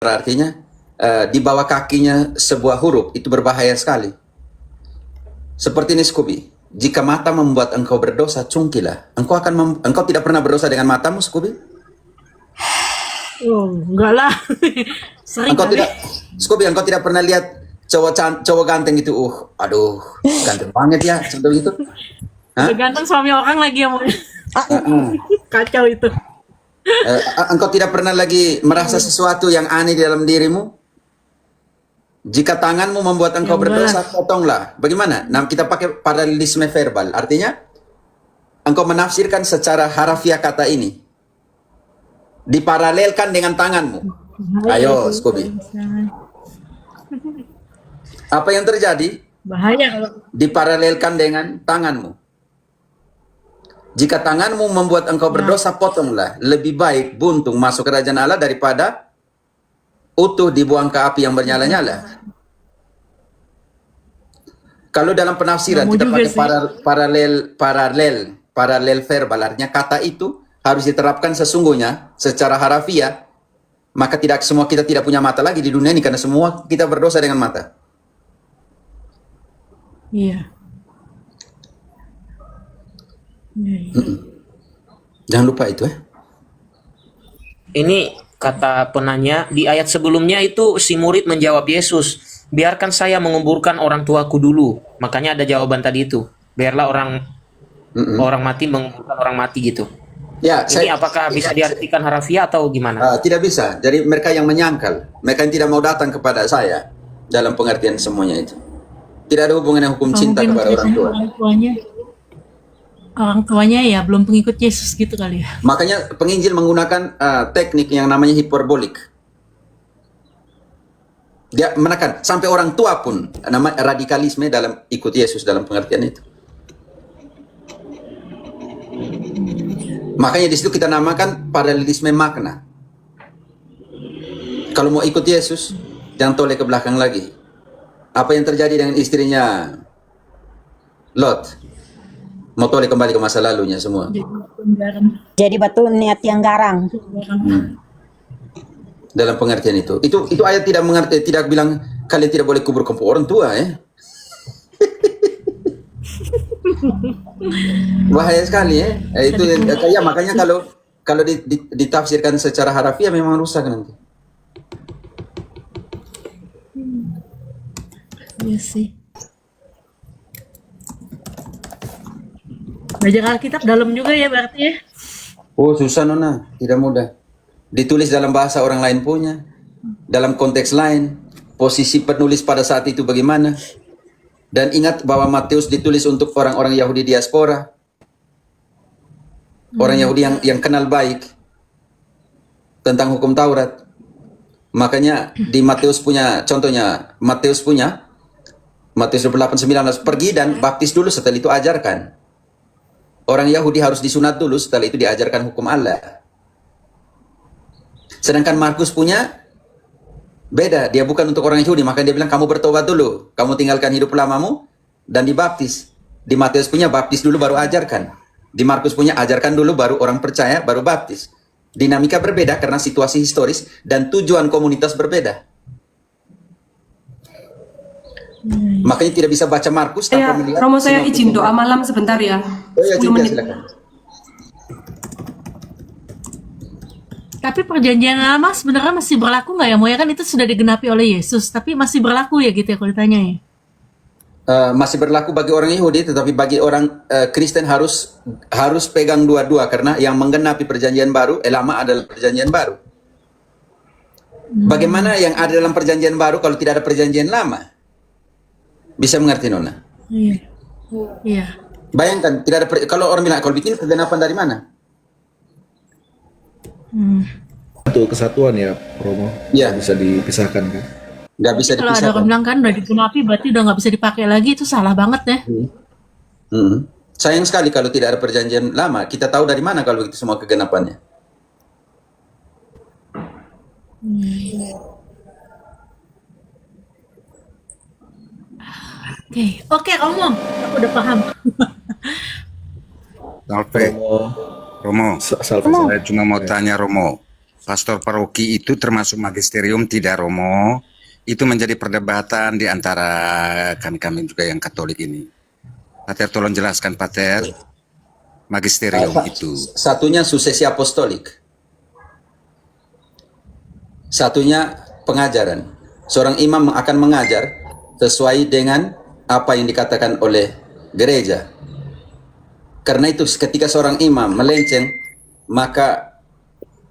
artinya di bawah kakinya sebuah huruf itu berbahaya sekali. Seperti ini Scooby, jika mata membuat engkau berdosa, cungkilah. Engkau tidak pernah berdosa dengan matamu, Scooby? Oh, enggak lah. Sering Engkau kali. tidak, Scooby, engkau tidak pernah lihat cowok ganteng itu, aduh, ganteng banget ya, seperti itu. Hah? Tergantung suami orang lagi yang mau. Kacau itu. Engkau tidak pernah lagi merasa sesuatu yang aneh di dalam dirimu? Jika tanganmu membuat engkau Yang berdosa, potonglah. Bagaimana? Nah, kita pakai paralelisme verbal. Artinya, engkau menafsirkan secara harafiah kata ini. Diparalelkan dengan tanganmu. Ayo, Scooby. Apa yang terjadi? Bahaya kalau Diparalelkan dengan tanganmu. Jika tanganmu membuat engkau berdosa, potonglah. Lebih baik buntung masuk kerajaan Allah daripada utuh dibuang ke api yang bernyala-nyala. Kalau dalam penafsiran Nggak mau kita juga pakai paralel verbal, artinya kata itu harus diterapkan sesungguhnya secara harafiah, maka tidak semua kita tidak punya mata lagi di dunia ini karena semua kita berdosa dengan mata. Iya. Jangan lupa itu ya. Ini kata penanya di ayat sebelumnya itu si murid menjawab Yesus, biarkan saya menguburkan orang tuaku dulu. Makanya ada jawaban tadi itu, biarlah orang mati menguburkan orang mati gitu. Ya, Ini apakah bisa diartikan harafiah atau gimana? tidak bisa. Jadi mereka yang menyangkal, mereka yang tidak mau datang kepada saya dalam pengertian semuanya itu. Tidak ada hubungan dengan hukum cinta Mungkin kepada orang tua. Orang tuanya ya belum pengikut Yesus gitu kali ya. Makanya penginjil menggunakan teknik yang namanya hiperbolik. Dia menekan sampai orang tua pun, nama radikalisme dalam ikut Yesus dalam pengertian itu. Makanya di situ kita namakan paralelisme makna. Kalau mau ikut Yesus, jangan toleh ke belakang lagi. Apa yang terjadi dengan istrinya Lot? Mau toleh kembali ke masa lalunya semua. Jadi batu niat yang garang. Dalam pengertian itu ayat tidak mengerti, tidak bilang kalian tidak boleh kubur orang tua ya. Bahaya sekali ya. Itu ya, makanya kalau ditafsirkan secara harafiah memang rusak nanti. Iya sih. Belajar Alkitab dalam juga ya berarti ya. Oh susah Nona, tidak mudah. Ditulis dalam bahasa orang lain punya, dalam konteks lain, posisi penulis pada saat itu bagaimana. Dan ingat bahwa Matius ditulis untuk orang-orang Yahudi diaspora. Orang Yahudi yang kenal baik tentang hukum Taurat. Makanya di Matius punya, contohnya Matius 28:19, pergi dan baptis dulu, setelah itu ajarkan. Orang Yahudi harus disunat dulu, setelah itu diajarkan hukum Allah. Sedangkan Markus punya beda, dia bukan untuk orang Yahudi, makanya dia bilang kamu bertobat dulu, kamu tinggalkan hidup lamamu dan dibaptis. Di Matius punya baptis dulu baru ajarkan. Di Markus punya ajarkan dulu baru orang percaya baru baptis. Dinamika berbeda karena situasi historis dan tujuan komunitas berbeda. Makanya tidak bisa baca Markus tanpa melihat. Romo, saya izin doa malam sebentar ya. Oh ya, 10 menit. silakan. Tapi perjanjian lama sebenarnya masih berlaku nggak ya? Mau ya kan itu sudah digenapi oleh Yesus, tapi masih berlaku ya gitu ya kalau ditanya ya? Masih berlaku bagi orang Yahudi, tetapi bagi orang Kristen harus pegang dua-dua karena yang menggenapi perjanjian baru, lama adalah perjanjian baru. Bagaimana yang ada dalam perjanjian baru kalau tidak ada perjanjian lama? Bisa mengerti Nona? Iya. Iya. Bayangkan tidak ada kalau orang bilang kalau bikin kegenapan dari mana? Untuk kesatuan ya, Romo. Ya. Bisa dipisahkan kan? Nggak bisa Kalau ada orang dipisahkan. bilang kan udah digenapi berarti udah nggak bisa dipakai lagi, itu salah banget ya. Sayang sekali kalau tidak ada perjanjian lama. Kita tahu dari mana kalau itu semua kegenapannya? Oke, Romo, aku udah paham. Salve, Romo. Salve. Saya cuma mau tanya Romo. pastor paroki itu termasuk magisterium tidak, Romo? Itu menjadi perdebatan di antara kami-kami juga yang Katolik ini. Pater, tolong jelaskan, Pater. Magisterium itu. Satunya suksesi apostolik. Satunya pengajaran. Seorang imam akan mengajar sesuai dengan apa yang dikatakan oleh gereja. Karena itu ketika seorang imam melenceng, maka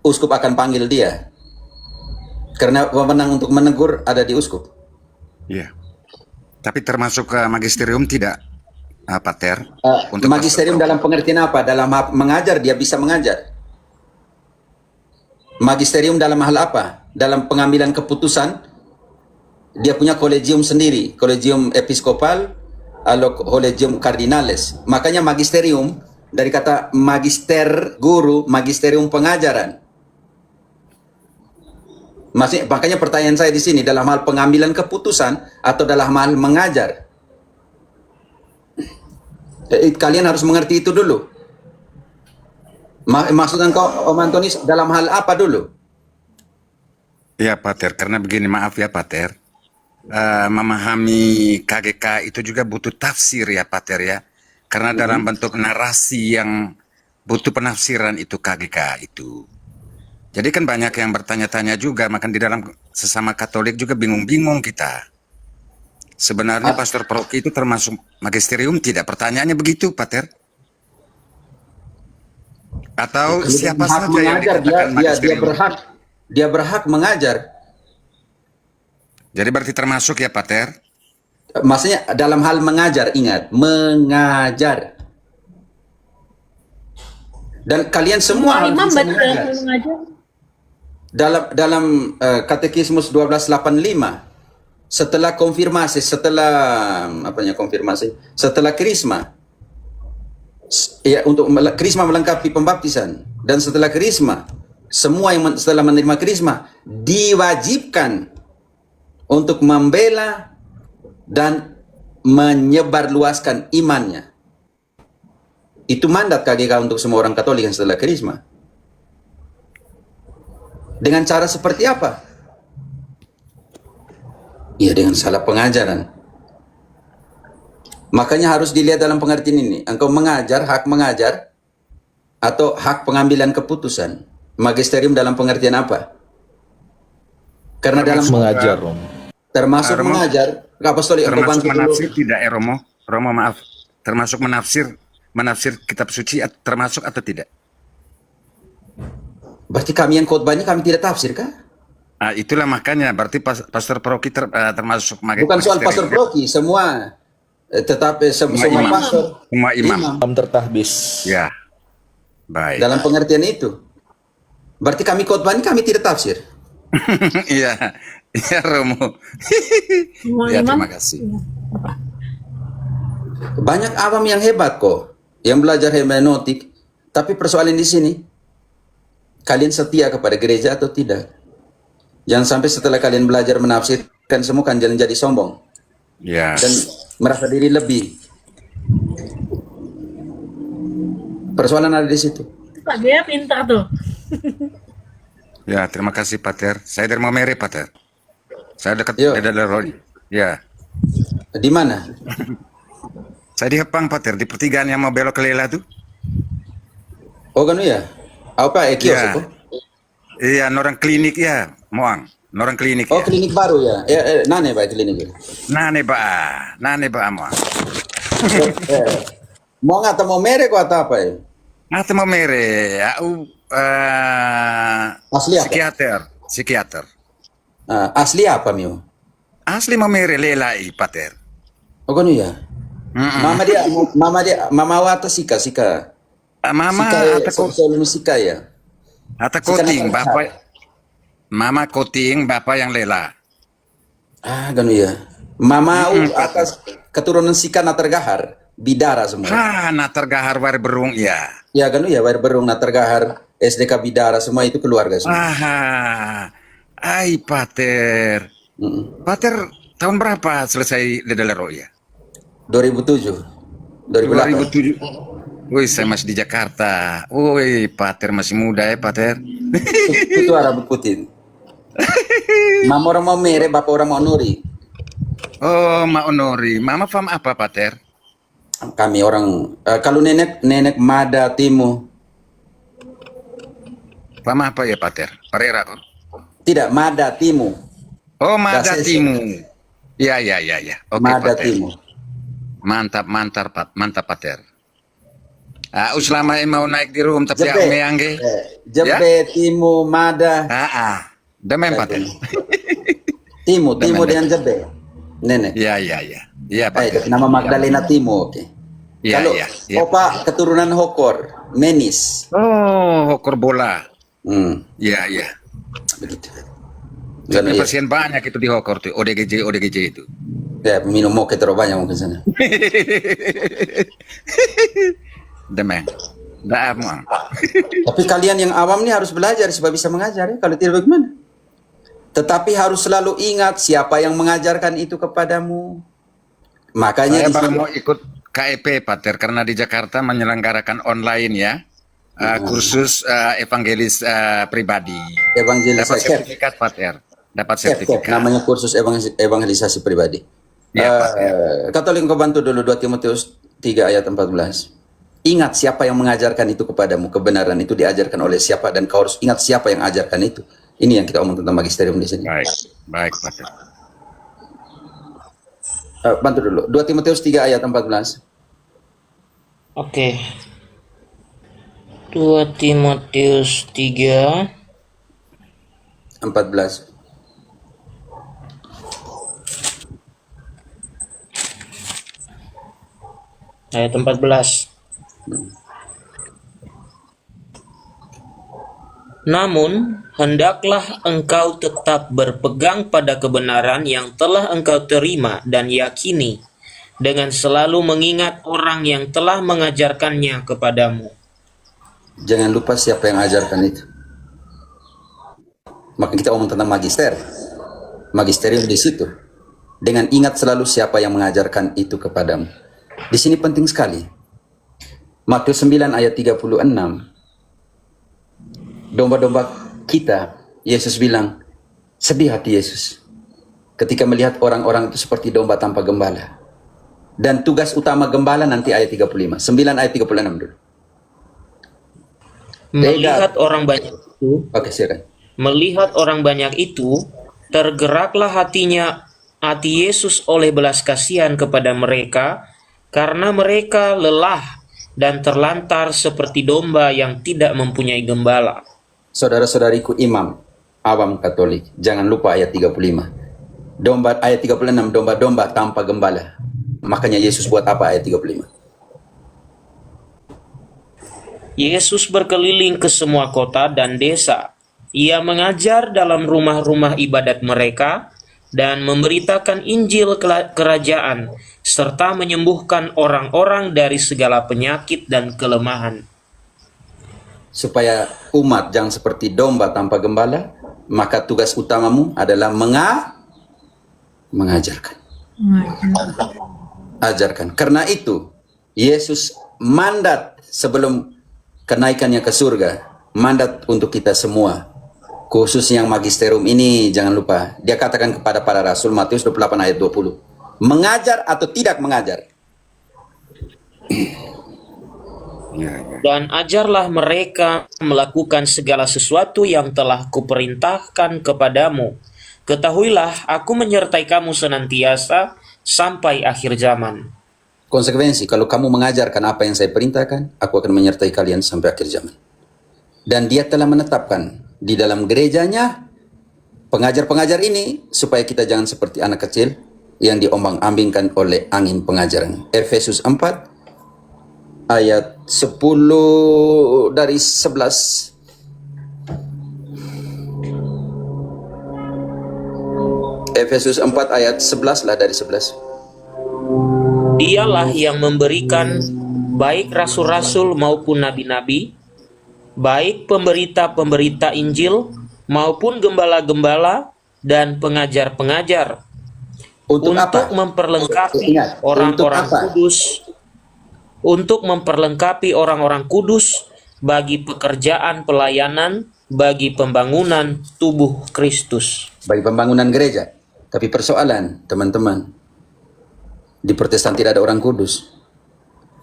uskup akan panggil dia. Karena wewenang untuk menegur ada di uskup. Iya. Tapi termasuk magisterium tidak, Pater? Untuk Magisterium dalam pengertian apa? Dalam mengajar, dia bisa mengajar. Magisterium dalam hal apa? Dalam pengambilan keputusan, dia punya kolegium sendiri, kolegium episkopal, atau kolegium kardinales. Makanya magisterium, dari kata magister, guru, magisterium pengajaran. Makanya pertanyaan saya di sini, dalam hal pengambilan keputusan atau dalam hal mengajar? Kalian harus mengerti itu dulu. Maksud engkau, Om Antonis, dalam hal apa dulu? Ya, Pater, karena begini, maaf ya, Pater. Memahami KGK itu juga butuh tafsir ya, Pater ya. Karena dalam bentuk narasi yang butuh penafsiran itu KGK itu. Jadi kan banyak yang bertanya-tanya juga, maka di dalam sesama Katolik juga bingung-bingung kita. Sebenarnya pastor paroki itu termasuk magisterium tidak? Pertanyaannya begitu, Pater? Atau siapa saja yang dikatakan magisterium? Dia berhak mengajar. Jadi berarti termasuk ya, Pater? Maksudnya dalam hal mengajar, ingat, mengajar. Dan kalian semua harus imam bisa mengajar. Dalam Katekismus 1285, setelah konfirmasi, setelah krisma, ya, untuk krisma melengkapi pembaptisan, dan setelah krisma, semua yang setelah menerima krisma diwajibkan untuk membela dan menyebarluaskan imannya. Itu mandat KGK untuk semua orang Katolik yang setelah krisma. Dengan cara seperti apa? Ya, dengan salah pengajaran. Makanya harus dilihat dalam pengertian ini. Engkau mengajar, hak mengajar, atau hak pengambilan keputusan. Magisterium dalam pengertian apa? Karena dalam mengajar, Romo. Termasuk Romo, mengajar, apostolik. termasuk menafsir tidak ya, Romo? Romo, maaf. Termasuk menafsir kitab suci termasuk atau tidak? Berarti kami yang khotbahnya kami tidak tafsir kah? Nah, itulah makanya berarti pastor paroki termasuk Bukan soal pastor paroki, semua semua imam. pastor, Semua imam. Imam tertahbis. Ya. Baik. dalam pengertian itu. Berarti kami khotbahnya kami tidak tafsir. Iya. Iya, Romo. Semua Ya, imam. terima kasih. Banyak awam yang hebat kok, yang belajar hermeneutik. Tapi persoalan di sini, kalian setia kepada gereja atau tidak? Jangan sampai setelah kalian belajar menafsirkan semua kan jangan jadi sombong Ya. dan merasa diri lebih. Persoalan ada di situ. Pak Gea pintar tuh. Ya, terima kasih, Pater. Saya dari Momere, Pater. Saya dekat Yo. dari Rodi. Ya. Di mana? Saya di Hepang, Pater, di pertigaan yang mau belok ke Lela tuh. Oh kan ya? Apa kios Ya. itu? Iya, orang klinik ya, Moang. Orang klinik Oh ya. klinik baru ya? Nane pak klinik. Nane ba, Moang. Mau nggak mau merek atau apa ya? Atau Momere, aku Asli apa? psikiater. Asli apa Mio? Asli Momere Lelai, Pater. Oh kan ya? Mama wata sika. Mama Sika ya. atau Sika koting, nak- bapak. Mama koting, bapak yang Lela. Kan ya. Mama atas keturunan Sika Natergahar, Bidara semua. Natergahar war berung ya. Ya kan ya, Wair Berung Natergahar, SDK Bidara semua itu keluarga semua. Ai Pater. Pater tahun berapa selesai Dedalero ya? 2007, 2008. 2007. Wih, saya masih di Jakarta. Wih, Pater masih muda ya, Pater. Itu Arab putih. Mama orang mau mere, bapak orang mau nuri. Oh, Mak Onori. Mama paham apa, Pater? Kami orang kalau nenek Mada Timu. Paham apa ya, Pater? Parera kok? Tidak, Mada Timu. Oh, Mada Dasese. Timu. Ya. Oke, Mada Pater. Timu. Mantap, Pater. Selama mau naik di room tapi aku meangge. Jebe Timu Mada. Demen, Pater. Timu Demen. dengan Jebe. Nenek. Ya. Iya, Pater. Nama Magdalena Timu, oke. Ya, Kalau ya. opa keturunan Hokor, Menis. Oh, hokor bola. Ya. Begitu. Tapi Iya. pasien banyak itu di hokor tuh, ODGJ itu. Ya, minum moke terlalu banyak mungkin sana. Demen. Dah emang. Tapi kalian yang awam nih harus belajar supaya bisa mengajar ya. Kalau tidak bagaimana? Tetapi harus selalu ingat siapa yang mengajarkan itu kepadamu. Makanya Saya di baru sini- mau ikut KEP, Pater, karena di Jakarta menyelenggarakan online ya. Kursus evangelis pribadi. evangelisasi Dapat sertifikat, Pater. Dapat sertifikat. namanya kursus evangelisasi pribadi. Ya, Katolik kau bantu dulu 2 Timotius 3 ayat 14. Ingat siapa yang mengajarkan itu kepadamu. Kebenaran itu diajarkan oleh siapa dan kau harus ingat siapa yang ajarkan itu. Ini yang kita omong tentang magisterium di sini. Baik, Pater. Bantu dulu. 2 Timotius 3 ayat 14. Oke. 2 Timotius 3 14. ayat 14. Namun, hendaklah engkau tetap berpegang pada kebenaran yang telah engkau terima dan yakini, dengan selalu mengingat orang yang telah mengajarkannya kepadamu. Jangan lupa siapa yang ajarkan itu. Maka kita omong tentang magister. Magisterium di situ. Dengan ingat selalu siapa yang mengajarkan itu kepadamu. Di sini penting sekali. Matius 9 ayat 36. Domba-domba kita, Yesus bilang, sedih hati Yesus ketika melihat orang-orang itu seperti domba tanpa gembala. Dan tugas utama gembala nanti ayat 35. 9 ayat 36 dulu. Melihat orang banyak itu, Oke, silakan. Melihat orang banyak itu, tergeraklah hati Yesus oleh belas kasihan kepada mereka, karena mereka lelah dan terlantar seperti domba yang tidak mempunyai gembala. Saudara-saudariku imam awam Katolik, jangan lupa ayat 35. Ayat 36, domba-domba tanpa gembala. Makanya Yesus buat apa ayat 35? Yesus berkeliling ke semua kota dan desa. Ia mengajar dalam rumah-rumah ibadat mereka dan memberitakan Injil kerajaan serta menyembuhkan orang-orang dari segala penyakit dan kelemahan. Supaya umat jangan seperti domba tanpa gembala, maka tugas utamamu adalah mengajarkan. Ajarkan. Karena itu, Yesus mandat sebelum kenaikannya ke surga, mandat untuk kita semua. Khusus yang magisterium ini, jangan lupa. Dia katakan kepada para rasul, Matius 28 ayat 20. Mengajar atau tidak mengajar? Dan ajarlah mereka melakukan segala sesuatu yang telah kuperintahkan kepadamu. Ketahuilah, aku menyertai kamu senantiasa sampai akhir zaman. Konsekuensi, kalau kamu mengajarkan apa yang saya perintahkan, aku akan menyertai kalian sampai akhir zaman. Dan dia telah menetapkan di dalam gerejanya pengajar-pengajar ini supaya kita jangan seperti anak kecil yang diombang-ambingkan oleh angin pengajaran. Efesus 4 ayat 10 dari 11. Efesus 4 ayat 11 lah dari 11. Dialah yang memberikan baik rasul-rasul maupun nabi-nabi, baik pemberita-pemberita Injil maupun gembala-gembala dan pengajar-pengajar Untuk apa? memperlengkapi Ingat, untuk orang-orang apa? kudus untuk memperlengkapi orang-orang kudus bagi pekerjaan pelayanan bagi pembangunan tubuh Kristus. Bagi pembangunan gereja. Tapi persoalan, teman-teman, di Protestan tidak ada orang kudus.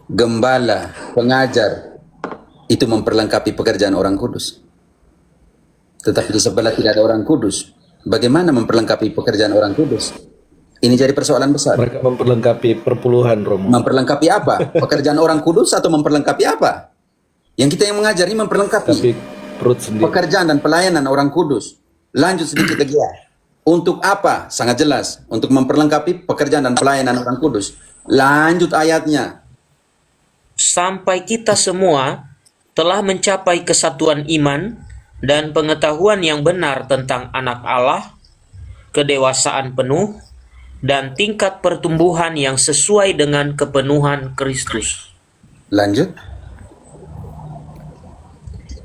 Gembala, pengajar, itu memperlengkapi pekerjaan orang kudus. Tetapi di sebelah tidak ada orang kudus. Bagaimana memperlengkapi pekerjaan orang kudus? Ini jadi persoalan besar. Mereka memperlengkapi perpuluhan, Romo. Memperlengkapi apa? Pekerjaan orang kudus atau memperlengkapi apa? Yang kita yang mengajar ini memperlengkapi Tapi perut sendiri. pekerjaan dan pelayanan orang kudus. Lanjut sedikit lagi ya. Untuk apa? Sangat jelas. Untuk memperlengkapi pekerjaan dan pelayanan orang kudus. Lanjut ayatnya. Sampai kita semua telah mencapai kesatuan iman dan pengetahuan yang benar tentang anak Allah, kedewasaan penuh, dan tingkat pertumbuhan yang sesuai dengan kepenuhan Kristus. Lanjut.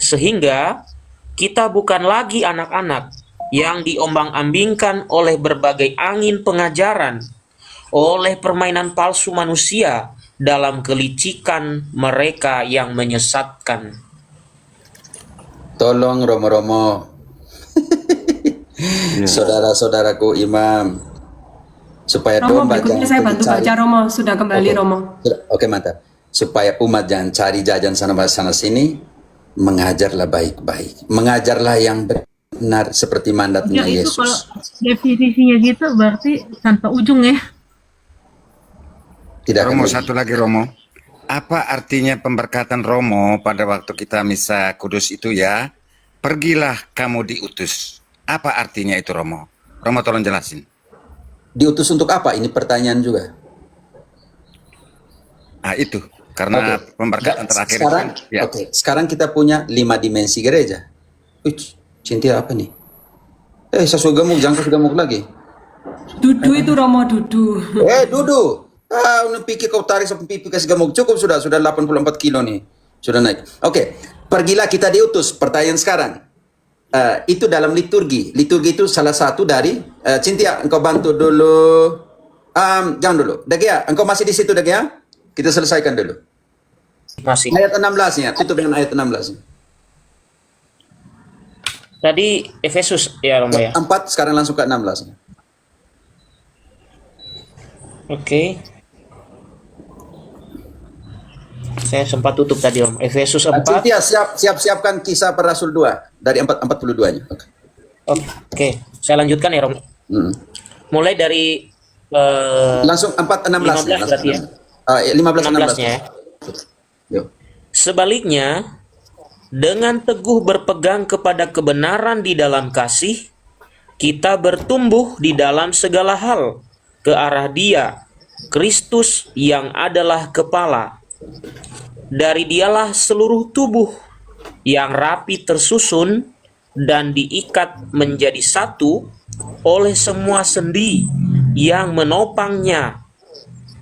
Sehingga kita bukan lagi anak-anak yang diombang-ambingkan oleh berbagai angin pengajaran, oleh permainan palsu manusia dalam kelicikan mereka yang menyesatkan. Tolong Romo-Romo. Saudara-saudaraku imam. Supaya Romo, domba berikutnya jangan saya bantu cari- baca Romo. Sudah kembali Oke. Romo. Oke, mantap. Supaya umat jangan cari jajan sana sini, mengajarlah baik-baik. Mengajarlah yang benar seperti mandatnya Ya itu kalau Yesus. definisinya gitu berarti tanpa ujung ya. Tidak akan Romo, rugi. satu lagi Romo. Apa artinya pemberkatan Romo pada waktu kita misa kudus itu ya? Pergilah kamu diutus. Apa artinya itu Romo? Romo tolong jelasin. Diutus untuk apa? Ini pertanyaan juga. Ah itu. Karena Oke. pemberkatan terakhir itu Sekarang, kan, ya. oke. Sekarang kita punya 5 dimensi gereja. Cynthia apa nih? Saya sudah gemuk, jangan kasih gemuk lagi. Dudu itu Romo, dudu. Dudu. Udah pikir kau tarik sampai pipi kasih gemuk. Cukup sudah 84 kilo nih. Sudah naik. Oke, pergilah kita diutus. Pertanyaan sekarang. Itu dalam liturgi. Liturgi itu salah satu dari Cynthia, engkau bantu dulu. Jangan dulu. Dagia, engkau masih di situ Dagia? Kita selesaikan dulu. Masih. Ayat 16-nya, tutup dengan ayat 16. Tadi Efesus ya Romo ya. 4 sekarang langsung ke 16. Oke. Saya sempat tutup tadi Om. Efesus 4. Cynthia, siapkan kisah para rasul 2 dari 42-nya. Oke. Oke, saya lanjutkan ya Romo. Mm. Mulai dari Langsung 4:16 15 berarti ya. 15:16. 16-nya ya. Yuk. Sebaliknya, dengan teguh berpegang kepada kebenaran di dalam kasih, kita bertumbuh di dalam segala hal ke arah Dia, Kristus yang adalah kepala. Dari Dialah seluruh tubuh yang rapi tersusun dan diikat menjadi satu oleh semua sendi yang menopangnya,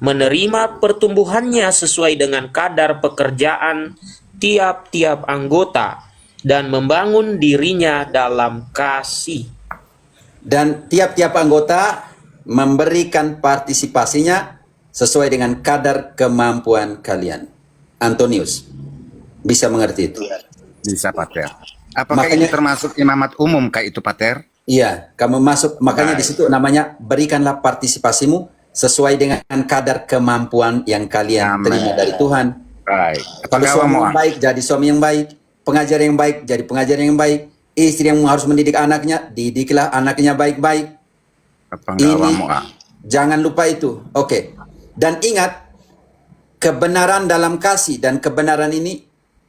menerima pertumbuhannya sesuai dengan kadar pekerjaan tiap-tiap anggota dan membangun dirinya dalam kasih. Dan tiap-tiap anggota memberikan partisipasinya sesuai dengan kadar kemampuan kalian. Antonius, bisa mengerti itu? Bisa Pater. Apakah Makanya- ini termasuk imamat umum kayak itu Pater? Iya, kamu masuk, makanya di Baik. situ namanya berikanlah partisipasimu sesuai dengan kadar kemampuan yang kalian Amin. terima dari Tuhan. Baik. Kalau Apakah suami Romo? yang baik, jadi suami yang baik. Pengajar yang baik, jadi pengajar yang baik. Istri yang harus mendidik anaknya, didiklah anaknya baik-baik. Apa enggak Ini Romo? jangan lupa itu. Oke. Dan ingat, kebenaran dalam kasih dan kebenaran ini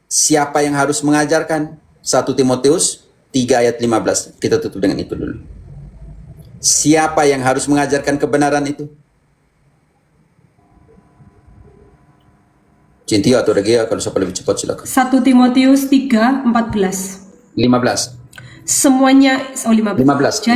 siapa yang harus mengajarkan? 1 Timotius 3 ayat 15. Kita tutup dengan itu dulu. Siapa yang harus mengajarkan kebenaran itu? Cynthia atau Regia, kalau siapa lebih cepat silakan. 1 Timotius 3:14. 15. Semuanya 15. 15.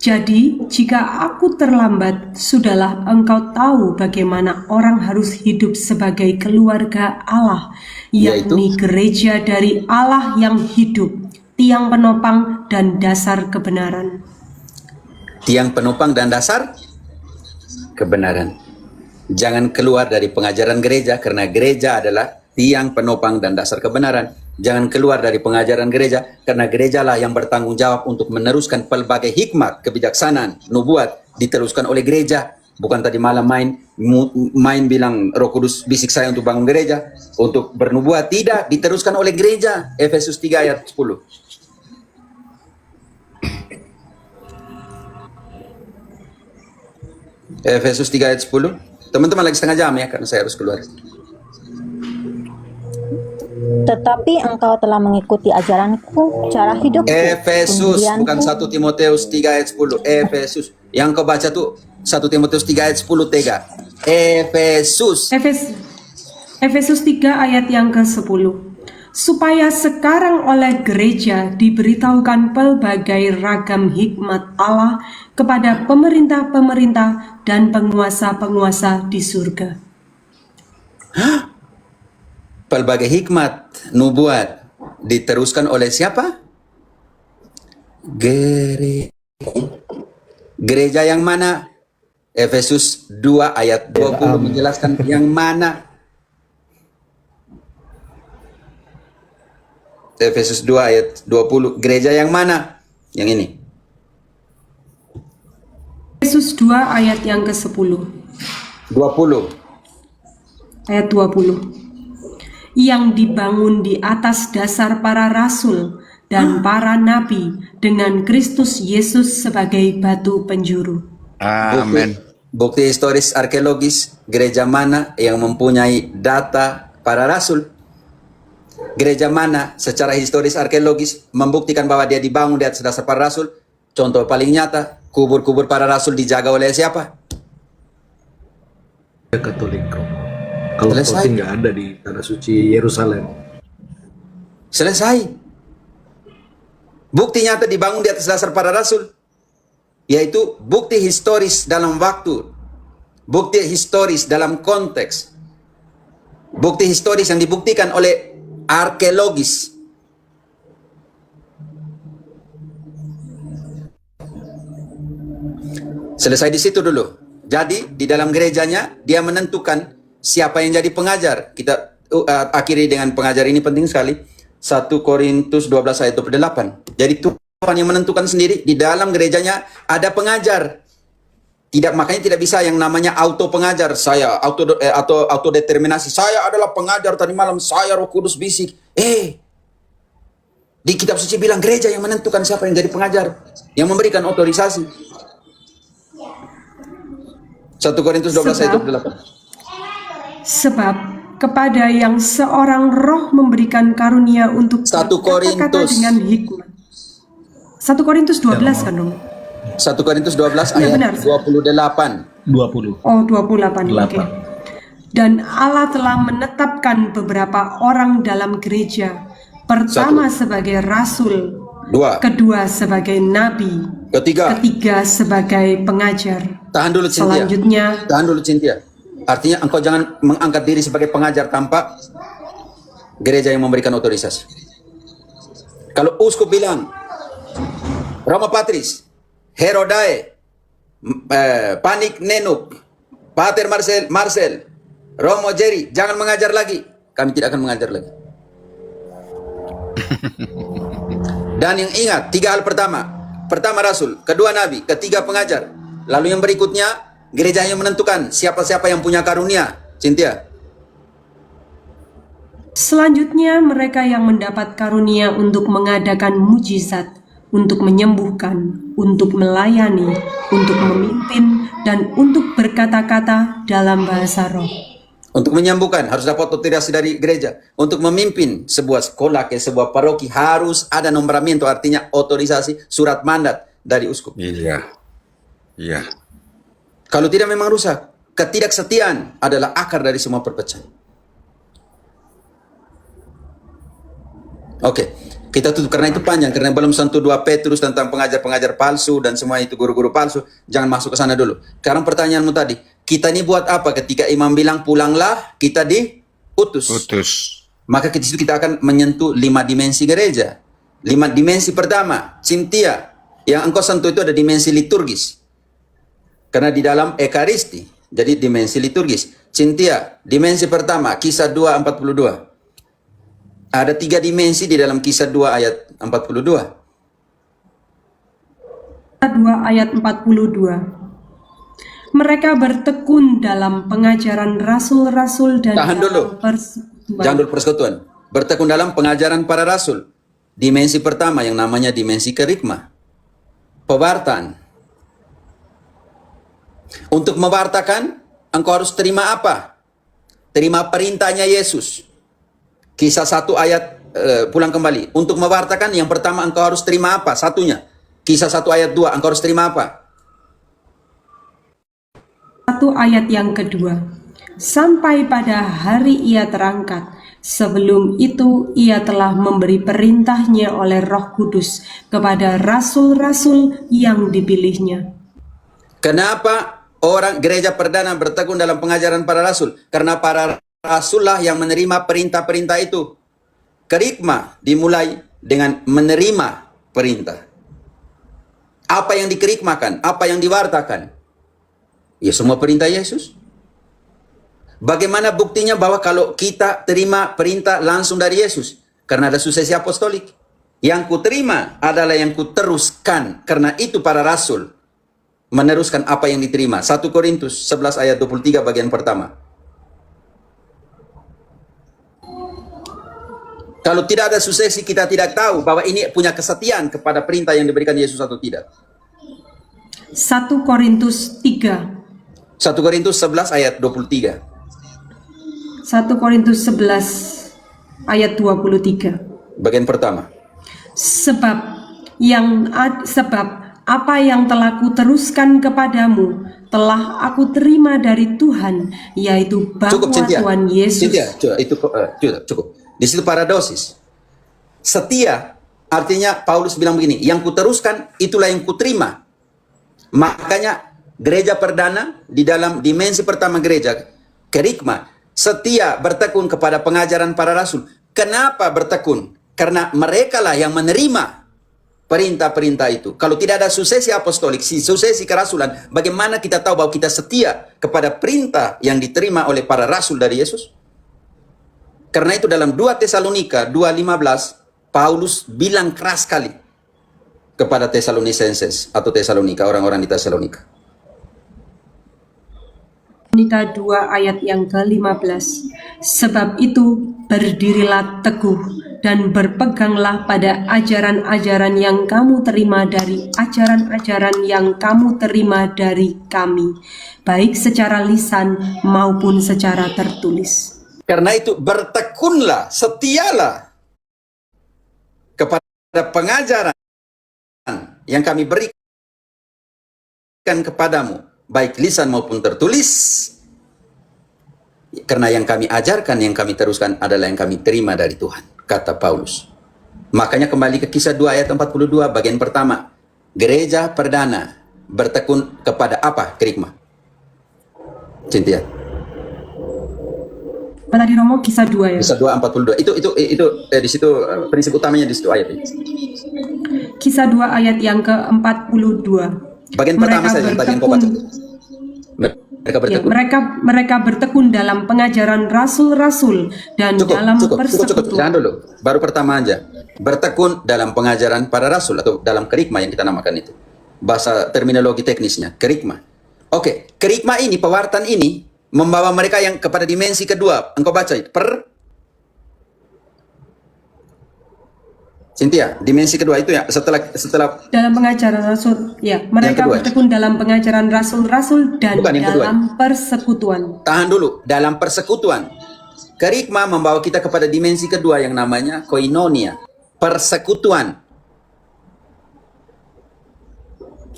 Jadi jika aku terlambat, sudahlah engkau tahu bagaimana orang harus hidup sebagai keluarga Allah, yakni gereja dari Allah yang hidup, tiang penopang dan dasar kebenaran. Tiang penopang dan dasar kebenaran. Jangan keluar dari pengajaran gereja, karena gereja adalah tiang penopang dan dasar kebenaran. Jangan keluar dari pengajaran gereja, karena gerejalah yang bertanggung jawab untuk meneruskan pelbagai hikmat, kebijaksanaan, nubuat diteruskan oleh gereja. Bukan tadi malam main bilang Roh Kudus bisik saya untuk bangun gereja, untuk bernubuat. Tidak, diteruskan oleh gereja. Efesus 3 ayat 10. Efesus 3 ayat 10. Teman-teman lagi setengah jam ya, karena saya harus keluar. Tetapi engkau telah mengikuti ajaranku, cara hidupku. Efesus, bukan pendirianku, 1 Timoteus 3 ayat 10. Efesus. Yang kau baca tuh 1 Timoteus 3 ayat 10 tega. Efesus. Efesus 3 ayat yang ke-10. Supaya sekarang oleh gereja diberitahukan pelbagai ragam hikmat Allah kepada pemerintah-pemerintah dan penguasa-penguasa di surga. Pelbagai hikmat, nubuat diteruskan oleh siapa? Gereja yang mana? Efesus 2 ayat 20 menjelaskan yang mana? Efesus 2 ayat 20, gereja yang mana? Yang ini. Efesus 2 ayat yang ke-10. 20. Ayat 20. Yang dibangun di atas dasar para rasul dan para nabi dengan Kristus Yesus sebagai batu penjuru. Amin. Bukti historis arkeologis, gereja mana yang mempunyai data para rasul? Gereja mana secara historis arkeologis membuktikan bahwa dia dibangun di atas dasar para rasul? Contoh paling nyata, kubur-kubur para rasul dijaga oleh siapa? Katolik, Romo. Kalau Selesai. Protestan nggak ada di tanah suci Yerusalem. Selesai. Bukti nyata dibangun di atas dasar para rasul, yaitu bukti historis dalam waktu, bukti historis dalam konteks, bukti historis yang dibuktikan oleh arkeologis. Selesai di situ dulu. Jadi di dalam gerejanya dia menentukan siapa yang jadi pengajar. Kita akhiri dengan pengajar ini penting sekali. 1 Korintus 12 ayat 28. Jadi Tuhan yang menentukan sendiri, di dalam gerejanya ada pengajar. Makanya tidak bisa yang namanya auto pengajar. Saya atau autodeterminasi. Saya adalah pengajar tadi malam, saya Roh Kudus bisik. Di kitab suci bilang gereja yang menentukan siapa yang jadi pengajar, yang memberikan otorisasi. 1 Korintus 12 ayat 28. Sebab kepada yang seorang roh memberikan karunia untuk 1 berkata-kata Korintus. dengan hikmat. 1 Korintus 12 kan dong? 1 Korintus 12 Iya, ayat benar. 28. 20. Oh, 28. Oke. 8. Dan Allah telah menetapkan beberapa orang dalam gereja. Pertama sebagai rasul, 2. kedua sebagai nabi, Ketiga. ketiga sebagai pengajar. Tahan dulu Cynthia. Selanjutnya, Tahan dulu Cynthia. Artinya engkau jangan mengangkat diri sebagai pengajar tanpa gereja yang memberikan otorisasi. Kalau uskup bilang, Roma Patris, Herodae, Panik Nenuk, Pater Marcel, Romo Jerry, jangan mengajar lagi. Kami tidak akan mengajar lagi. Dan yang ingat, 3 hal pertama. Pertama rasul, kedua nabi, ketiga pengajar. Lalu yang berikutnya, gereja yang menentukan siapa-siapa yang punya karunia. Cynthia. selanjutnya mereka yang mendapat karunia untuk mengadakan mujizat, untuk menyembuhkan, untuk melayani, untuk memimpin, dan untuk berkata-kata dalam bahasa roh. Untuk menyembuhkan harus dapat otorisasi dari gereja. Untuk memimpin sebuah sekolah, ke sebuah paroki harus ada nombramiento, artinya otorisasi, surat mandat dari uskup. Iya. Iya. Kalau tidak memang rusak. Ketidaksetiaan adalah akar dari semua perpecahan. Oke, kita tutup karena itu panjang, karena belum sentuh 2 Petrus tentang pengajar-pengajar palsu dan semua itu guru-guru palsu. Jangan masuk ke sana dulu. Sekarang pertanyaanmu tadi, kita ini buat apa ketika imam bilang pulanglah, kita diutus. Utus. Maka di situ kita akan menyentuh 5 dimensi gereja. 5 dimensi pertama, Cynthia, yang engkau sentuh itu ada dimensi liturgis. Karena di dalam Ekaristi, Jadi dimensi liturgis. Cynthia, dimensi pertama, Kisah 2:42. Ada 3 dimensi di dalam Kisah 2 ayat 42. 2 ayat 42. Mereka bertekun dalam pengajaran rasul-rasul dan Tahan dulu. dalam persekutuan. Jangan dulu persekutuan. Bertekun dalam pengajaran para rasul. Dimensi pertama yang namanya dimensi kerikma. Pewartaan. Untuk mewartakan, engkau harus terima apa? Terima perintahnya Yesus. Kisah 1 ayat, pulang kembali. Untuk mewartakan, yang pertama engkau harus terima apa? Satunya. Kisah 1 ayat 2, engkau harus terima apa? 1 ayat yang kedua. Sampai pada hari ia terangkat. Sebelum itu ia telah memberi perintahnya oleh Roh Kudus kepada rasul-rasul yang dipilihnya. Kenapa orang gereja perdana bertekun dalam pengajaran para rasul? Karena para rasul lah yang menerima perintah-perintah itu. Kerikma dimulai dengan menerima perintah. Apa yang dikerikmakan? Apa yang diwartakan? Ya semua perintah Yesus. Bagaimana buktinya bahwa kalau kita terima perintah langsung dari Yesus? Karena ada suksesi apostolik. Yang kuterima adalah yang kuteruskan. Karena itu para rasul meneruskan apa yang diterima. 1 Korintus 11 ayat 23 bagian pertama. Kalau tidak ada suksesi, kita tidak tahu bahwa ini punya kesetiaan kepada perintah yang diberikan Yesus atau tidak. 1 Korintus 3. 1 Korintus 11 ayat 23. 1 Korintus 11 ayat 23. Bagian pertama. Sebab apa yang telah kuteruskan kepadamu telah aku terima dari Tuhan, yaitu bahwa Cynthia. Tuhan Yesus. Cynthia, cukup. Di situ paradosis. Setia artinya Paulus bilang begini, yang kuteruskan itulah yang kuterima. Makanya gereja perdana di dalam dimensi pertama gereja, kerikma, setia bertekun kepada pengajaran para rasul. Kenapa bertekun? Karena mereka lah yang menerima perintah-perintah itu. Kalau tidak ada suksesi apostolik, suksesi kerasulan, bagaimana kita tahu bahwa kita setia kepada perintah yang diterima oleh para rasul dari Yesus? Karena itu dalam 2 Tesalonika 2:15, Paulus bilang keras sekali kepada Tesalonicenses atau Tesalonika, orang-orang di Tesalonika. Tesalonika 2 ayat yang ke-15. Sebab itu berdirilah teguh dan berpeganglah pada ajaran-ajaran yang kamu terima dari kami, baik secara lisan maupun secara tertulis. Karena itu bertekunlah, setialah kepada pengajaran yang kami berikan kepadamu, baik lisan maupun tertulis. Karena yang kami ajarkan, yang kami teruskan adalah yang kami terima dari Tuhan, kata Paulus. Makanya kembali ke Kisah 2 ayat 42 bagian pertama. Gereja perdana bertekun kepada apa? Kerikma. Cynthia. Tadi Romo Kisah 2 ya. Kisah 2 42. Itu di situ prinsip utamanya di situ ayat ini. Kisah 2 ayat yang ke-42. Bagian pertama saja yang tadi yang kau baca. Mereka bertekun. Mereka bertekun dalam pengajaran rasul-rasul dan dalam persekutuan. Jangan dulu. Baru pertama aja. Bertekun dalam pengajaran para rasul atau dalam kerikma yang kita namakan itu. Bahasa terminologi teknisnya, kerikma. Oke, kerikma ini, pewartaan ini membawa mereka yang kepada dimensi kedua. Engkau baca itu. Cynthia, dimensi kedua itu ya setelah Dalam pengajaran rasul, ya, mereka bertekun dalam pengajaran rasul-rasul dan dalam persekutuan. Tahan dulu, dalam persekutuan. Kerikma membawa kita kepada dimensi kedua yang namanya koinonia, persekutuan.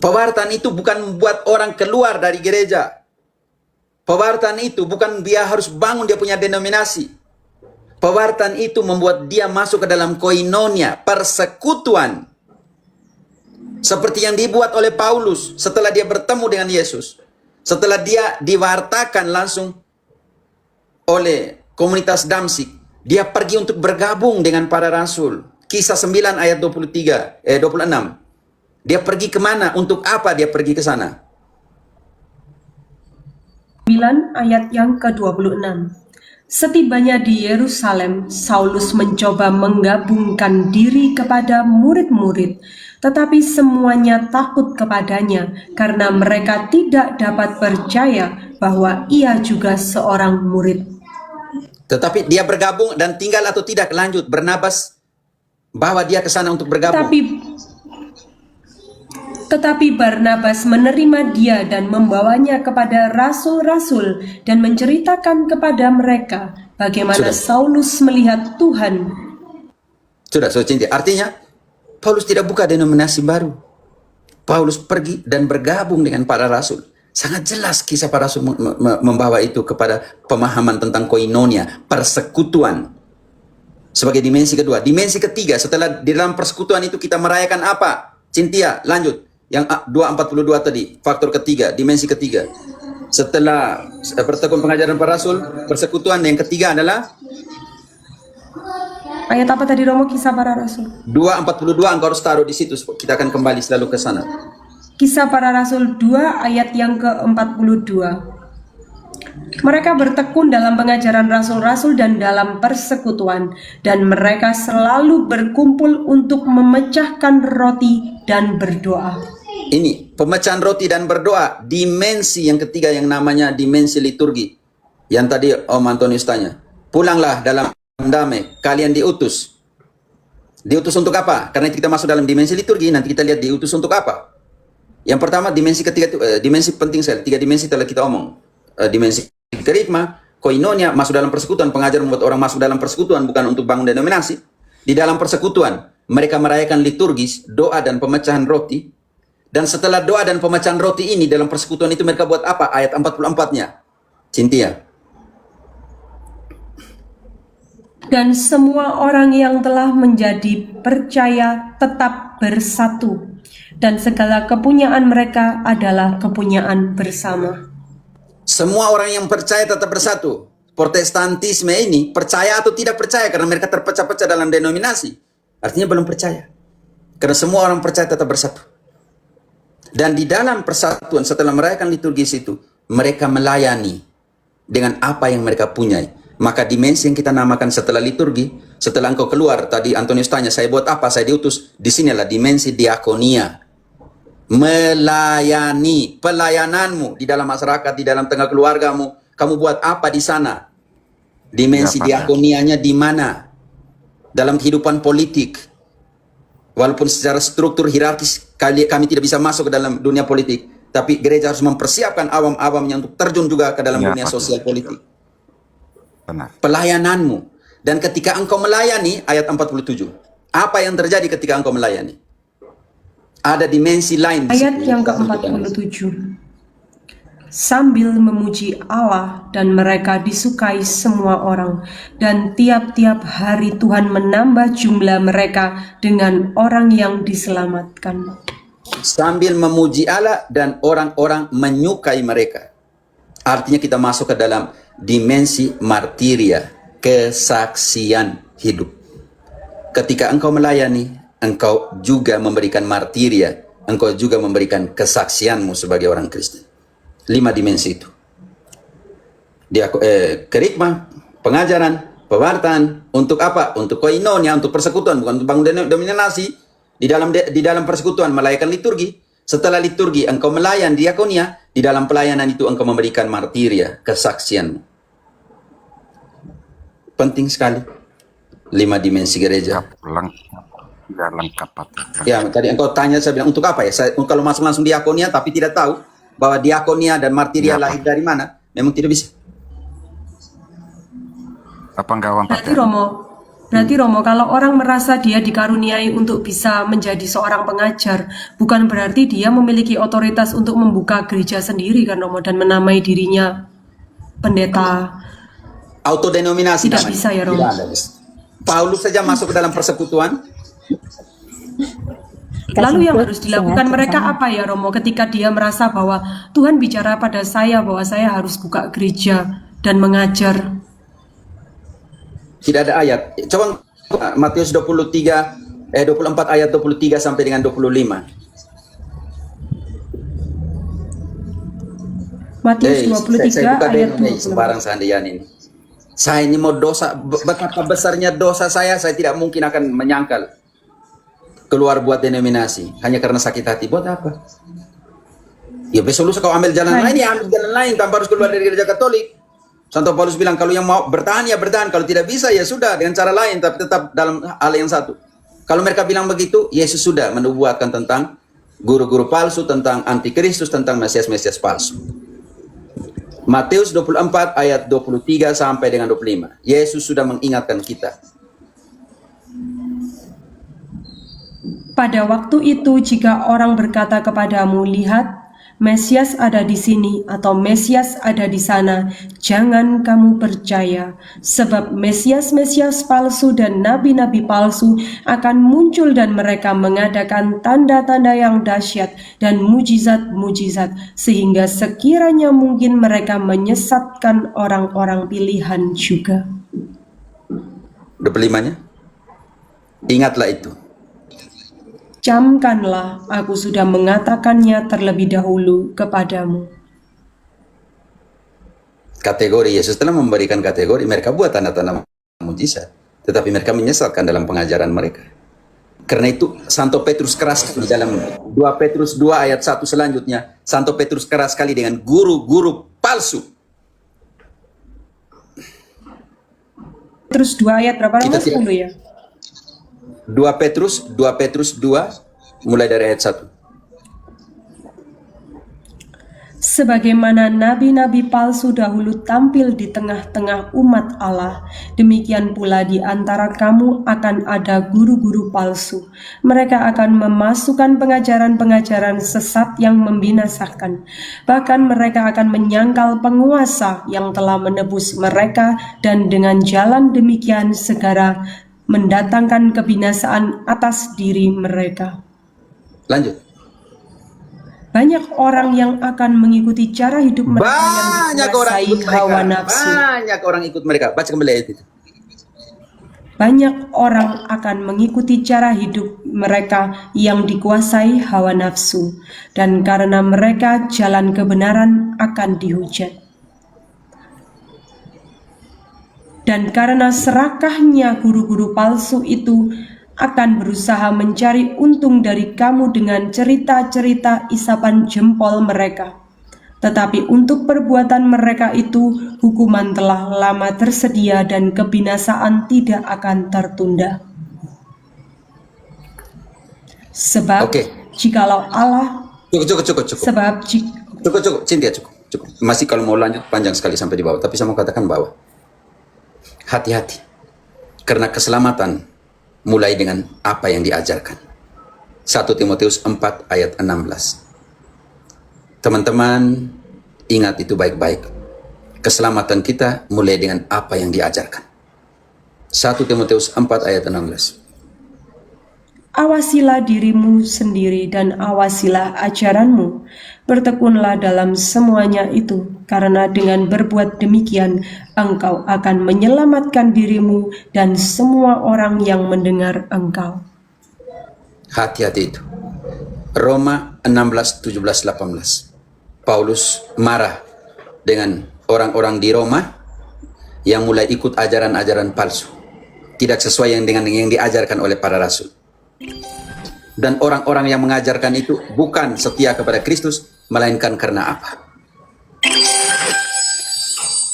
Pewartaan itu bukan membuat orang keluar dari gereja. Pewartaan itu bukan dia harus bangun dia punya denominasi. Pewartaan itu membuat dia masuk ke dalam koinonia, persekutuan. Seperti yang dibuat oleh Paulus setelah dia bertemu dengan Yesus. Setelah dia diwartakan langsung oleh komunitas Damsik. Dia pergi untuk bergabung dengan para rasul. Kisah 9 ayat 26. Dia pergi kemana? Untuk apa dia pergi ke sana? ayat yang ke-26. Setibanya di Yerusalem, Saulus mencoba menggabungkan diri kepada murid-murid, tetapi semuanya takut kepadanya karena mereka tidak dapat percaya bahwa ia juga seorang murid. Tetapi dia bergabung dan tinggal atau tidak, lanjut. Barnabas bawa dia ke sana untuk bergabung. Tetapi Barnabas menerima dia dan membawanya kepada rasul-rasul dan menceritakan kepada mereka bagaimana Saulus melihat Tuhan. Sudah, Cinti. Artinya, Paulus tidak buka denominasi baru. Paulus pergi dan bergabung dengan para rasul. Sangat jelas kisah para rasul membawa itu kepada pemahaman tentang koinonia, persekutuan. Sebagai dimensi kedua. Dimensi ketiga, setelah di dalam persekutuan itu kita merayakan apa? Cynthia, lanjut. Yang 242 tadi, faktor ketiga, dimensi ketiga. Setelah pertekun pengajaran para rasul, persekutuan yang ketiga adalah Ayat apa tadi Romo, kisah para rasul? 242, engkau harus taruh di situ. Kita akan kembali selalu ke sana. Kisah para rasul 2 ayat yang ke-42. Mereka bertekun dalam pengajaran rasul-rasul dan dalam persekutuan, dan mereka selalu berkumpul untuk memecahkan roti dan berdoa. Ini pemecahan roti dan berdoa, dimensi yang ketiga yang namanya dimensi liturgi. Yang tadi Om Antonius tanya, pulanglah dalam damai, kalian diutus. Diutus untuk apa? Karena kita masuk dalam dimensi liturgi, nanti kita lihat diutus untuk apa. Yang pertama, dimensi ketiga itu, dimensi penting sekali. 3 dimensi telah kita omong. Dimensi kerigma, koinonia, masuk dalam persekutuan, pengajar membuat orang masuk dalam persekutuan, bukan untuk bangun denominasi. Di dalam persekutuan, mereka merayakan liturgis, doa dan pemecahan roti. Dan setelah doa dan pemecahan roti ini, dalam persekutuan itu mereka buat apa? Ayat 44-nya. Cynthia. Dan semua orang yang telah menjadi percaya tetap bersatu, dan segala kepunyaan mereka adalah kepunyaan bersama. Semua orang yang percaya tetap bersatu. Protestantisme ini percaya atau tidak percaya karena mereka terpecah-pecah dalam denominasi. Artinya belum percaya. Karena semua orang percaya tetap bersatu. Dan di dalam persatuan setelah merayakan liturgis itu, mereka melayani dengan apa yang mereka punya. Maka dimensi yang kita namakan setelah liturgi, setelah engkau keluar, tadi Antonius tanya, saya buat apa? Saya diutus. Di sinilah dimensi diakonia. Melayani, pelayananmu di dalam masyarakat, di dalam tengah keluargamu, kamu buat apa di sana? Dimensi diakonianya di mana? Dalam kehidupan politik. Walaupun secara struktur hierarkis kami tidak bisa masuk ke dalam dunia politik, tapi gereja harus mempersiapkan awam-awamnya untuk terjun juga ke dalam dunia sosial politik. Benar. Pelayananmu. Dan ketika engkau melayani, ayat 47. Apa yang terjadi ketika engkau melayani? Ada dimensi lain. Ayat yang ke-47. Sambil memuji Allah dan mereka disukai semua orang, dan tiap-tiap hari Tuhan menambah jumlah mereka dengan orang yang diselamatkan. Sambil memuji Allah dan orang-orang menyukai mereka. Artinya kita masuk ke dalam dimensi martiria, kesaksian hidup. Ketika engkau melayani, engkau juga memberikan martiria, engkau juga memberikan kesaksianmu sebagai orang Kristen. 5 dimensi itu. Kerikmah, pengajaran, pewartaan, untuk apa? Untuk koinonia, untuk persekutuan, bukan untuk bangun denominasi. Di dalam persekutuan melayakan liturgi. Setelah liturgi engkau melayan diakonia, di dalam pelayanan itu engkau memberikan martiria, kesaksianmu. Penting sekali. 5 dimensi gereja. Lengkap. Ya, tadi engkau tanya, saya bilang untuk apa ya? Kalau masuk langsung diakonia tapi tidak tahu bahwa diakonia dan martiria lahir dari mana, memang tidak bisa. Apa enggak awam Berarti Romo, kalau orang merasa dia dikaruniai untuk bisa menjadi seorang pengajar, bukan berarti dia memiliki otoritas untuk membuka gereja sendiri kan Romo, dan menamai dirinya pendeta. Autodenominasi Tidak namanya. bisa ya Romo. Paulus saja masuk ke dalam persekutuan. Lalu yang harus dilakukan mereka apa ya Romo, ketika dia merasa bahwa Tuhan bicara pada saya bahwa saya harus buka gereja dan mengajar? Tidak ada ayat. Coba Matius 24 ayat 23 sampai dengan 25. Matius Saya 23 buka ayat demo nih, 26. sembarang seandainya ini. Saya ini mau dosa, betapa besarnya dosa saya tidak mungkin akan menyangkal keluar buat denominasi hanya karena sakit hati. Buat apa? Ya besok lusa kau ambil jalan lain, ya ambil jalan lain tanpa harus keluar dari gereja Katolik. Santo Paulus bilang kalau yang mau bertahan ya bertahan, kalau tidak bisa ya sudah dengan cara lain, tapi tetap dalam hal yang satu. Kalau mereka bilang begitu, Yesus sudah menubuatkan tentang guru-guru palsu, tentang antikristus, tentang mesias-mesias palsu. Matius 24 ayat 23 sampai dengan 25. Yesus sudah mengingatkan kita. Pada waktu itu jika orang berkata kepadamu, lihat, Mesias ada di sini atau Mesias ada di sana, jangan kamu percaya, sebab Mesias-Mesias palsu dan nabi-nabi palsu akan muncul dan mereka mengadakan tanda-tanda yang dahsyat dan mujizat-mujizat, sehingga sekiranya mungkin mereka menyesatkan orang-orang pilihan juga. 25-nya. Ingatlah itu. Camkanlah, aku sudah mengatakannya terlebih dahulu kepadamu. Kategori Yesus telah memberikan kategori, mereka buat tanda-tanda mujizat, tetapi mereka menyesatkan dalam pengajaran mereka. Karena itu Santo Petrus keras di dalam 2 Petrus 2 ayat 1 selanjutnya. Santo Petrus keras sekali dengan guru-guru palsu. Terus 2 ayat berapa? Kita 10 ya? 2 Petrus 2 mulai dari ayat 1. Sebagaimana nabi-nabi palsu dahulu tampil di tengah-tengah umat Allah, demikian pula di antara kamu akan ada guru-guru palsu. Mereka akan memasukkan pengajaran-pengajaran sesat yang membinasakan. Bahkan mereka akan menyangkal penguasa yang telah menebus mereka, dan dengan jalan demikian segera mendatangkan kebinasaan atas diri mereka. Lanjut. Banyak orang yang akan mengikuti cara hidup mereka Banyak yang orang dikuasai ikut mereka. hawa nafsu. Banyak orang ikut mereka. Baca kembali ayat itu. Banyak orang akan mengikuti cara hidup mereka yang dikuasai hawa nafsu, dan karena mereka jalan kebenaran akan dihujat. Dan karena serakahnya guru-guru palsu itu akan berusaha mencari untung dari kamu dengan cerita-cerita isapan jempol mereka. Tetapi untuk perbuatan mereka itu hukuman telah lama tersedia dan kebinasaan tidak akan tertunda. Sebab jikalau Allah Cukup. sebab Cukup. Cynthia, cukup. Masih kalau mau lanjut panjang sekali sampai di bawah. Tapi saya mau katakan bahwa hati-hati. Karena keselamatan mulai dengan apa yang diajarkan. 1 Timotius 4 ayat 16. Teman-teman, ingat itu baik-baik. Keselamatan kita mulai dengan apa yang diajarkan. 1 Timotius 4 ayat 16. awasilah dirimu sendiri dan awasilah ajaranmu. Bertekunlah dalam semuanya itu, karena dengan berbuat demikian engkau akan menyelamatkan dirimu dan semua orang yang mendengar engkau. Hati-hati itu. Roma 16, 17, 18. Paulus marah dengan orang-orang di Roma yang mulai ikut ajaran-ajaran palsu. Tidak sesuai dengan yang diajarkan oleh para rasul. Dan orang-orang yang mengajarkan itu bukan setia kepada Kristus, melainkan karena apa?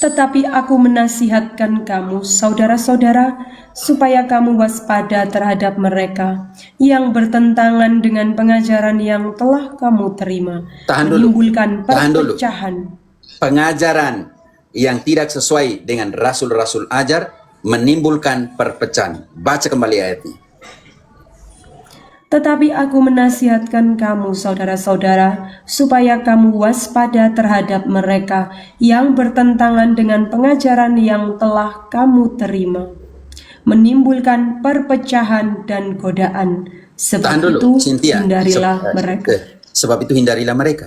Tetapi aku menasihatkan kamu, saudara-saudara, supaya kamu waspada terhadap mereka yang bertentangan dengan pengajaran yang telah kamu terima, menimbulkan perpecahan. Pengajaran yang tidak sesuai dengan rasul-rasul ajar menimbulkan perpecahan. Baca kembali ayatnya. Tetapi aku menasihatkan kamu, saudara-saudara, supaya kamu waspada terhadap mereka yang bertentangan dengan pengajaran yang telah kamu terima, menimbulkan perpecahan dan godaan. Sebab itu hindarilah mereka. Sebab itu hindarilah mereka.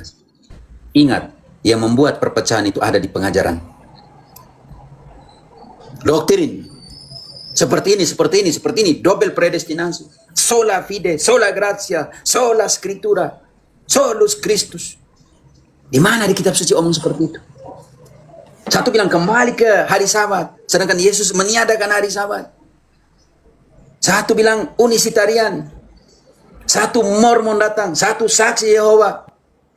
Ingat, yang membuat perpecahan itu ada di pengajaran. Doktrin. Seperti ini, double predestinasi. Sola fide, sola gratia, sola scriptura, solus Christus. Di mana di kitab suci omong seperti itu? Satu bilang kembali ke hari Sabat, sedangkan Yesus meniadakan hari Sabat. Satu bilang unisitarian, satu Mormon datang, satu saksi Yehova.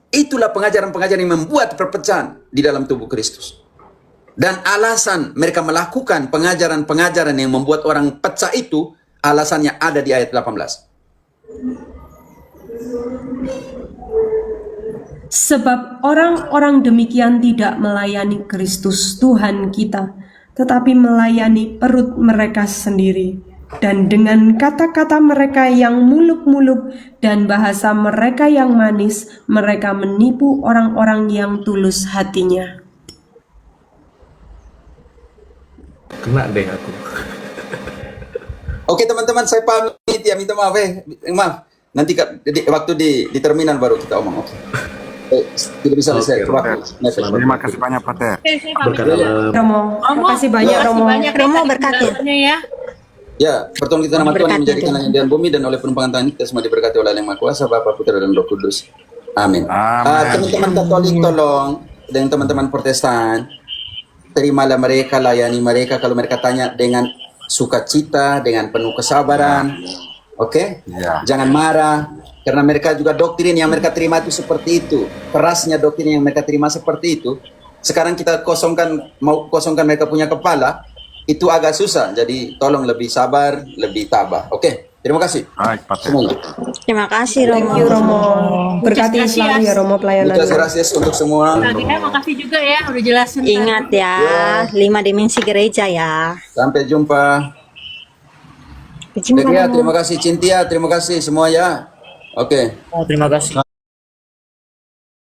Itulah pengajaran-pengajaran yang membuat perpecahan di dalam tubuh Kristus. Dan alasan mereka melakukan pengajaran-pengajaran yang membuat orang pecah itu, alasannya ada di ayat 18. Sebab orang-orang demikian tidak melayani Kristus Tuhan kita, tetapi melayani perut mereka sendiri. Dan dengan kata-kata mereka yang muluk-muluk dan bahasa mereka yang manis, mereka menipu orang-orang yang tulus hatinya. Kena deh aku. Oke teman-teman, saya pamit ya, minta maaf maaf. Nanti waktu di terminal baru kita omong. Oke. Tidak bisa selesai. Terima kasih banyak Pater. Berkat Allah. Romo, makasih banyak Romo. Romo berkati. ya. Ya, pertolongan kita nama Tuhan yang Berkati menjadikan Tuhan. langit dan bumi dan oleh penumpang tangan kita semua diberkati oleh Allah yang Maha Kuasa, Bapa, Putra dan Roh Kudus. Amin. Teman-teman Katolik tolong, dan teman-teman Protestan, terimalah mereka, layani mereka kalau mereka tanya dengan sukacita, dengan penuh kesabaran. Oke? Ya. Jangan marah, karena mereka juga doktrin yang mereka terima itu seperti itu. Kerasnya doktrin yang mereka terima seperti itu. Sekarang kita mau kosongkan mereka punya kepala, itu agak susah. Jadi tolong lebih sabar, lebih tabah. Oke? Terima kasih. Baik Pater. Semuanya. Terima kasih Thank Romo. you Romo. Berkati Muchas selalu ya Romo Muchas pelayanannya. gracias untuk semua. Nah, Dia makasih juga ya udah jelasin. Ingat ya, 5 dimensi gereja ya. Sampai jumpa. Terima Dekia, terima kasih. Cintia, terima kasih semua ya. Oke. Terima kasih.